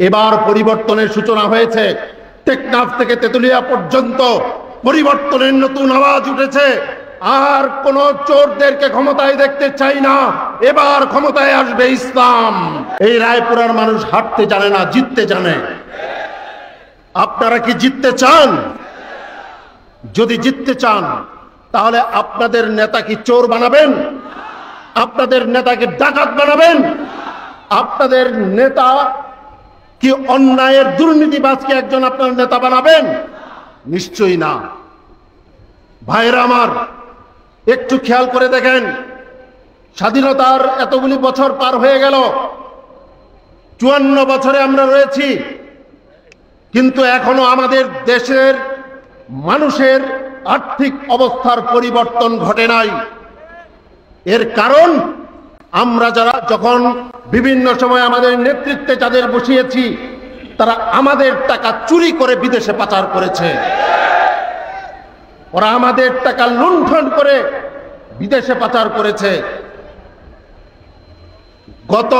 এবার পরিবর্তনের সূচনা হয়েছে। টেকনাফ থেকে তেতুলিয়া পর্যন্ত পরিবর্তনের নতুন আওয়াজ উঠেছে। আর কোন চোরদেরকে ক্ষমতায় দেখতে চাই না। এবার ক্ষমতায় আসবে ইসলাম। এই রায়পুরার মানুষ হাঁটতে জানে না, জিততে জানে। আপনারা কি জিততে চান? যদি জিততে চান তাহলে আপনাদের নেতা কি চোর বানাবেন? আপনাদের নেতাকে ডাকাত বানাবেন? আপনাদের নেতা কি অন্যায়ের দুর্নীতিবাজকে একজন আপনার নেতা বানাবেন? নিশ্চয়ই না। ভাইরা আমার, একটু খেয়াল করে দেখেন, স্বাধীনতার এতগুলি বছর পার হয়ে গেল, 54 বছরে আমরা রয়েছি, কিন্তু এখনো আমাদের দেশের মানুষের আর্থিক অবস্থার পরিবর্তন ঘটে নাই। এর কারণ আমরা যারা যখন বিভিন্ন সময় আমাদের নেতৃত্বে যাদের বসিয়েছি, তারা আমাদের টাকা চুরি করে বিদেশে পাচার করেছে। ওরা আমাদের টাকা লুণ্ঠন করে বিদেশে পাচার করেছে। গত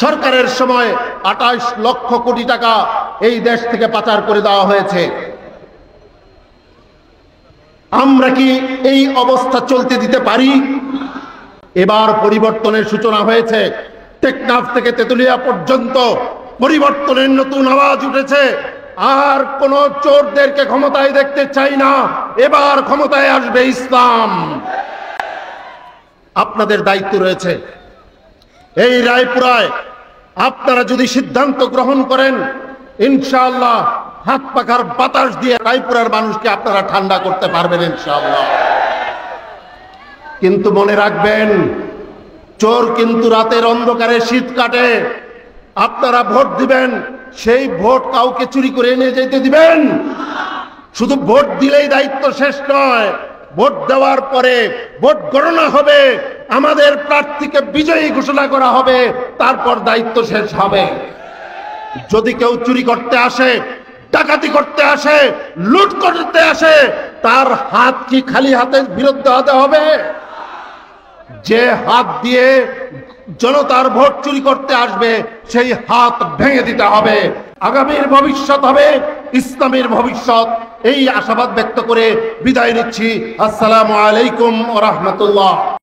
সরকারের সময় 28 লক্ষ কোটি টাকা এই দেশ থেকে পাচার করে দেওয়া হয়েছে। আমরা কি এই অবস্থা চলতে দিতে পারি? এবার পরিবর্তনের সূচনা হয়েছে। টেকনাফ থেকে তেতুলিয়া পর্যন্ত পরিবর্তনের নতুন আওয়াজ উঠেছে। আর কোন চোরদেরকে ক্ষমতায় দেখতে চাই না। এবার ক্ষমতায় আসবে ইসলাম। আপনাদের দায়িত্ব রয়েছে। এই রায়পুরায় আপনারা যদি সিদ্ধান্ত গ্রহণ করেন, ইনশাআল্লাহ হাত পাখার বাতাস দিয়ে রায়পুরার মানুষকে আপনারা ঠান্ডা করতে পারবেন ইনশাআল্লাহ। কিন্তু মনে রাখবেন, চোর কিন্তু রাতের অন্ধকারে শীত কাটে। আপনারা ভোট দিবেন, সেই ভোট কাউকে চুরি করে নিয়ে যেতে দিবেন? শুধু ভোট দিলেই দায়িত্ব শেষ নয়। ভোট দেওয়ার পরে ভোট গণনা হবে, আমাদের প্রার্থীকে বিজয়ী ঘোষণা করা হবে, তারপর দায়িত্ব শেষ হবে। যদি কেউ চুরি করতে আসে, ডাকাতি করতে আসে, লুট করতে আসে, তার হাত কি খালি হাতের বিরুদ্ধে হতে হবে? যে হাত দিয়ে জনতার ভোট চুরি করতে আসবে, সেই হাত ভেঙে দিতে হবে। আগামীর ভবিষ্যৎ হবে ইসলামের ভবিষ্যৎ। এই আশাবাদ ব্যক্ত করে বিদায় নিচ্ছি। আসসালামু আলাইকুম ওয়া রাহমাতুল্লাহ।